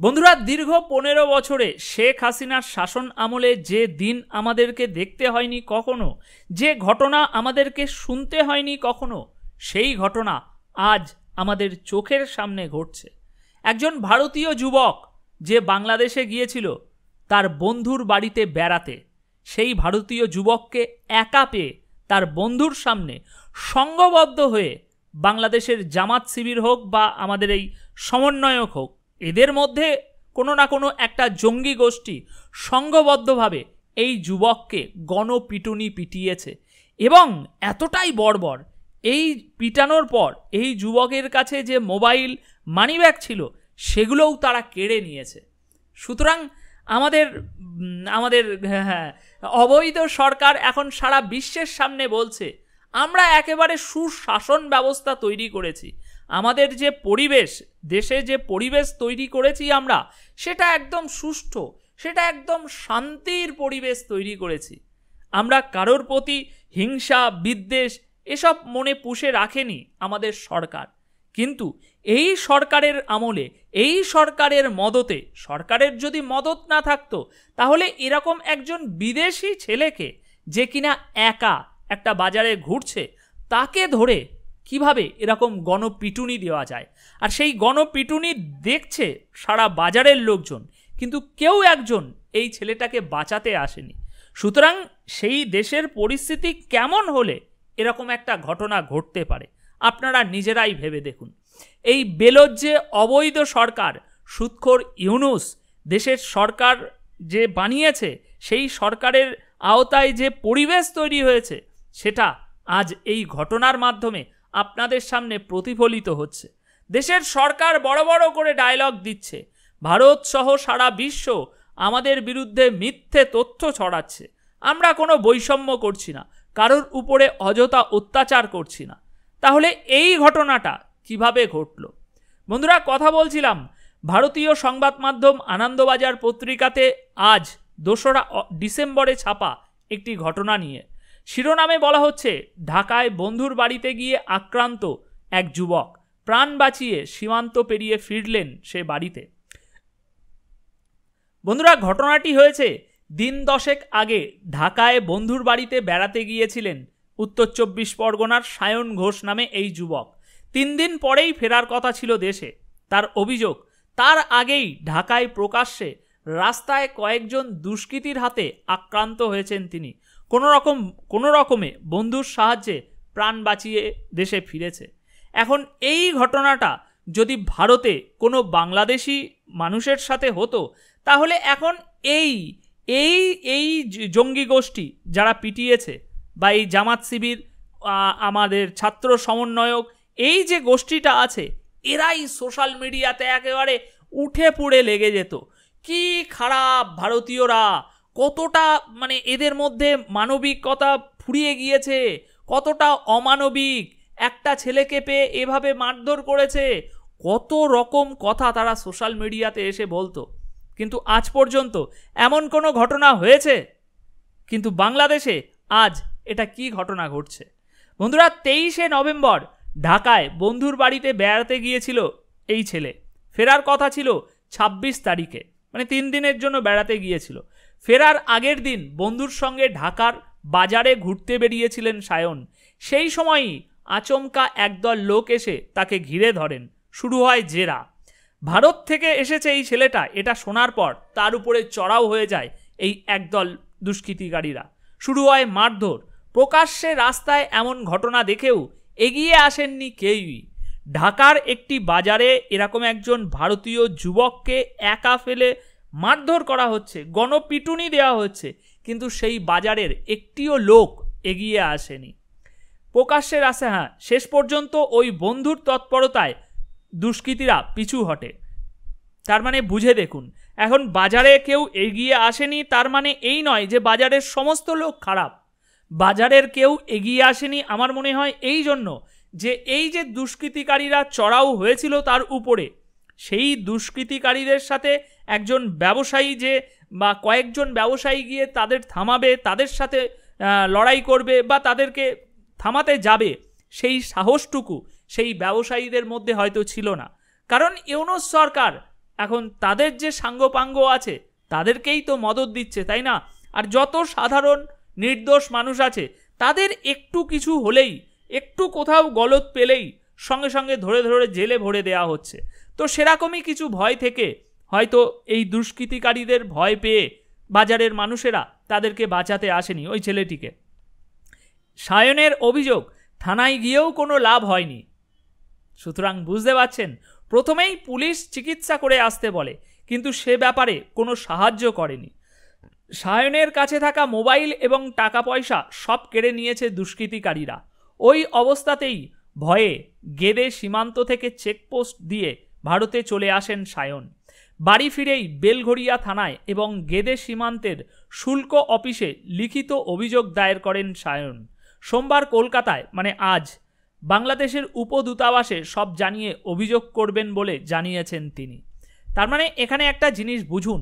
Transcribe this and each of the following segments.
বন্ধুরা, দীর্ঘ 15 বছরে শেখ হাসিনার শাসন আমলে যে দিন আমাদেরকে দেখতে হয়নি কখনো, যে ঘটনা আমাদেরকে শুনতে হয়নি কখনো, সেই ঘটনা আজ আমাদের চোখের সামনে ঘটছে। একজন ভারতীয় যুবক যে বাংলাদেশে গিয়েছিল তার বন্ধুর বাড়িতে বেড়াতে, সেই ভারতীয় যুবককে একা পেয়ে তার বন্ধুর সামনে সংঘবদ্ধ হয়ে বাংলাদেশের জামাত শিবির হোক বা আমাদের এই সমন্বয়ক হোক, এদের মধ্যে কোনো না কোনো একটা জঙ্গি গোষ্ঠী সংঘবদ্ধভাবে এই যুবককে গণপিটুনি পিটিয়েছে। এবং এতটাই বর্বর, এই পিটানোর পর এই যুবকের কাছে যে মোবাইল, মানিব্যাগ ছিল সেগুলোও তারা কেড়ে নিয়েছে। সুতরাং আমাদের অবৈধ সরকার এখন সারা বিশ্বের সামনে বলছে আমরা একেবারে সুশাসন ব্যবস্থা তৈরি করেছি, আমাদের যে পরিবেশ, দেশে যে পরিবেশ তৈরি করেছি আমরা, সেটা একদম সুষ্ঠু, সেটা একদম শান্তির পরিবেশ তৈরি করেছি। আমরা কারোর প্রতি হিংসা, বিদ্বেষ এসব মনে পুষে রাখেনি আমাদের সরকার। কিন্তু এই সরকারের আমলে, এই সরকারের মদতে, সরকারের যদি মদত না থাকতো তাহলে এরকম একজন বিদেশি ছেলেকে যে কিনা একা একটা বাজারে ঘুরছে, তাকে ধরে কিভাবে এরকম গণপিটুনি দেওয়া যায়। আর সেই গণপিটুনি দেখছে সারা বাজারের লোকজন, কিন্তু কেউ একজন এই ছেলেটাকে বাঁচাতে আসেনি। সুতরাং সেই দেশের পরিস্থিতি কেমন হলে এরকম একটা ঘটনা ঘটতে পারে আপনারা নিজেরাই ভেবে দেখুন। এই বেলজ্জে অবৈধ সরকার, সুদখোর ইউনূস দেশের সরকার যে বানিয়েছে, সেই সরকারের আওতায় যে পরিবেশ তৈরি হয়েছে সেটা আজ এই ঘটনার মাধ্যমে আপনাদের সামনে প্রতিফলিত হচ্ছে। দেশের সরকার বড় বড় করে ডায়লগ দিচ্ছে, ভারত সহ সারা বিশ্ব আমাদের বিরুদ্ধে মিথ্যে তথ্য ছড়াচ্ছে, আমরা কোনো বৈষম্য করছি না, কারোর উপরে অযথা অত্যাচার করছি না। তাহলে এই ঘটনাটা কিভাবে ঘটল? বন্ধুরা, কথা বলছিলাম ভারতীয় সংবাদ মাধ্যম আনন্দবাজার পত্রিকাতে আজ 2রা ডিসেম্বরে ছাপা একটি ঘটনা নিয়ে। শিরোনামে বলা হচ্ছে, ঢাকায় বন্ধুর বাড়িতে গিয়ে আক্রান্ত এক যুবক, প্রাণ বাঁচিয়ে সীমান্ত পেরিয়ে ফিরলেন সে বাড়িতে। বন্ধুরা, ঘটনাটি হয়েছে দিন 10 আগে। ঢাকায় বন্ধুর বাড়িতে বেড়াতে গিয়েছিলেন উত্তর 24 পরগনার সায়ন ঘোষ নামে এই যুবক। 3 দিন পরেই ফেরার কথা ছিল দেশে। তার অভিযোগ, তার আগেই ঢাকায় প্রকাশ্যে রাস্তায় কয়েকজন দুষ্কৃতীর হাতে আক্রান্ত হয়েছেন তিনি। কোনো রকমে বন্ধুর সাহায্যে প্রাণ বাঁচিয়ে দেশে ফিরেছে। এখন এই ঘটনাটা যদি ভারতে কোনো বাংলাদেশি মানুষের সাথে হতো, তাহলে এখন এই এই এই জঙ্গি গোষ্ঠী যারা পিটিয়েছে, বা এই জামাত শিবির, আমাদের ছাত্র সমন্বয়ক, এই যে গোষ্ঠীটা আছে, এরাই সোশ্যাল মিডিয়াতে একেবারে উঠে পুড়ে লেগে যেত। কি খারাপ ভারতীয়রা, কতটা এদের মধ্যে মানবিকতা ফুরিয়ে গিয়েছে, কতটা অমানবিক, একটা ছেলেকে পেয়ে এভাবে মারধর করেছে, কত রকম কথা তারা সোশ্যাল মিডিয়াতে এসে বলতো। কিন্তু আজ পর্যন্ত এমন কোনো ঘটনা হয়েছে? কিন্তু বাংলাদেশে আজ এটা কি ঘটনা ঘটছে? বন্ধুরা, 23শে নভেম্বর ঢাকায় বন্ধুর বাড়িতে বেড়াতে গিয়েছিল এই ছেলে। ফেরার কথা ছিল 26 তারিখে, 3 দিনের জন্য বেড়াতে গিয়েছিল। ফেরার আগের দিন বন্ধুর সঙ্গে ঢাকার বাজারে ঘুরতে বেরিয়েছিলেন সায়ন। সেই সময়ই আচমকা একদল লোক এসে তাকে ঘিরে ধরেন। শুরু হয় জেরা। ভারত থেকে এসেছে এই ছেলেটা, এটা শোনার পর তার উপরে চড়াও হয়ে যায় এই একদল দুষ্কৃতিকারীরা। শুরু হয় মারধর। প্রকাশ্যে রাস্তায় এমন ঘটনা দেখেও এগিয়ে আসেননি কেউই। ঢাকার একটি বাজারে এরকম একজন ভারতীয় যুবককে একা ফেলে মারধর করা হচ্ছে, গণপিটুনি দেওয়া হচ্ছে, কিন্তু সেই বাজারের একটিও লোক এগিয়ে আসেনি। প্রকাশ্যে রাস্তায় শেষ পর্যন্ত ওই বন্ধুর তৎপরতায় দুষ্কৃতীরা পিছু হটে। তার বুঝে দেখুন, এখন বাজারে কেউ এগিয়ে আসেনি তার এই নয় যে বাজারের সমস্ত লোক খারাপ। বাজারের কেউ এগিয়ে আসেনি আমার মনে হয় এই জন্য যে এই যে দুষ্কৃতিকারীরা চড়াও হয়েছিল তার উপরে, সেই দুষ্কৃতিকারীদের সাথে একজন ব্যবসায়ী বা কয়েকজন ব্যবসায়ী গিয়ে তাদের থামাবে, তাদের সাথে লড়াই করবে বা তাদেরকে থামাতে যাবে, সেই সাহসটুকু সেই ব্যবসায়ীদের মধ্যে হয়তো ছিল না। কারণ ইউনূস সরকার এখন তাদের যে সাঙ্গপাঙ্গ আছে তাদেরকেই তো মদত দিচ্ছে, তাই না? আর যত সাধারণ নির্দোষ মানুষ আছে তাদের একটু কিছু হলেই, একটু কোথাও গলদ পেলেই সঙ্গে সঙ্গে ধরে ধরে জেলে ভরে দেওয়া হচ্ছে। তো সেরকমই কিছু ভয় থেকে হয়তো এই দুষ্কৃতিকারীদের ভয় পেয়ে বাজারের মানুষেরা তাদেরকে বাঁচাতে আসেনি ওই ছেলেটিকে। সায়নের অভিযোগ থানায় গিয়েও কোনো লাভ হয়নি। সুতরাং বুঝতে পারছেন, প্রথমেই পুলিশ চিকিৎসা করে আসতে বলে, কিন্তু সে ব্যাপারে কোনো সাহায্য করেনি। সায়নের কাছে থাকা মোবাইল এবং টাকা পয়সা সব কেড়ে নিয়েছে দুষ্কৃতিকারীরা। ওই অবস্থাতেই ভয়ে গেদে সীমান্ত থেকে চেকপোস্ট দিয়ে ভারতে চলে আসেন সায়ন। বাড়ি ফিরেই বেলঘরিয়া থানায় এবং গেদে সীমান্তের শুল্ক অফিসে লিখিত অভিযোগ দায়ের করেন সায়ন। সোমবার কলকাতায়, মানে আজ, বাংলাদেশের উপদূতাবাসে সব জানিয়ে অভিযোগ করবেন বলে জানিয়েছেন তিনি। তার মানে এখানে একটা জিনিস বুঝুন,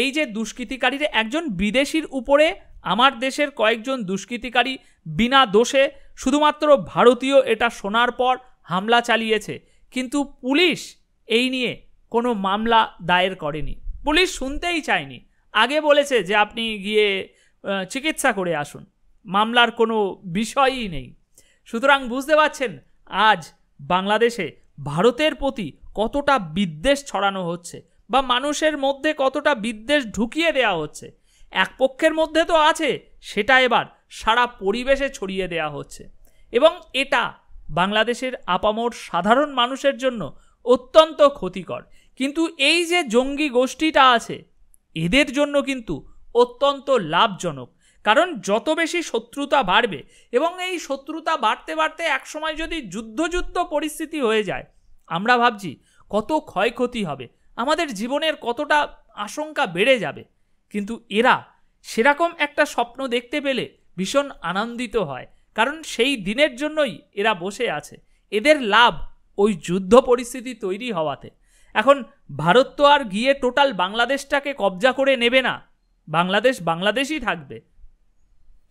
এই যে দুষ্কৃতিকারীরা একজন বিদেশির উপরে আমার দেশের কয়েকজন দুষ্কৃতিকারী বিনা দোষে শুধুমাত্র ভারতীয় এটা শোনার পর হামলা চালিয়েছে, কিন্তু পুলিশ এই নিয়ে কোনো মামলা দায়ের করেনি। পুলিশ শুনতেই চায়নি, আগে বলেছে যে আপনি গিয়ে চিকিৎসা করে আসুন, মামলার কোনো বিষয়ই নেই। সুতরাং বুঝতে পারছেন আজ বাংলাদেশে ভারতের প্রতি কতটা বিদ্বেষ ছড়ানো হচ্ছে বা মানুষের মধ্যে কতটা বিদ্বেষ ঢুকিয়ে দেওয়া হচ্ছে। এক পক্ষের মধ্যে তো আছে, সেটা এবার সারা পরিবেশে ছড়িয়ে দেওয়া হচ্ছে এবং এটা বাংলাদেশের আপামর সাধারণ মানুষের জন্য অত্যন্ত ক্ষতিকর। কিন্তু এই যে জঙ্গি গোষ্ঠীটা আছে এদের জন্য কিন্তু অত্যন্ত লাভজনক, কারণ যত বেশি শত্রুতা বাড়বে এবং এই শত্রুতা বাড়তে বাড়তে একসময় যদি যুদ্ধ পরিস্থিতি হয়ে যায়, আমরা ভাবছি কত ক্ষয়ক্ষতি হবে, আমাদের জীবনের কতটা আশঙ্কা বেড়ে যাবে। কিন্তু এরা সেরকম একটা স্বপ্ন দেখতে পেলে ভীষণ আনন্দিত হয়, কারণ সেই দিনের জন্যই এরা বসে আছে। এদের লাভ ওই যুদ্ধ পরিস্থিতি তৈরি হওয়াতে। এখন ভারত তো আর গিয়ে টোটাল বাংলাদেশটাকে কবজা করে নেবে না, বাংলাদেশ বাংলাদেশই থাকবে,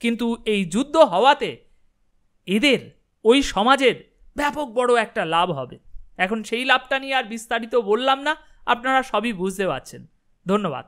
কিন্তু এই যুদ্ধ হওয়াতে এদের ওই সমাজের ব্যাপক বড় একটা লাভ হবে। এখন সেই লাভটা নিয়ে আর বিস্তারিত বললাম না, আপনারা সবই বুঝতে পারছেন। ধন্যবাদ।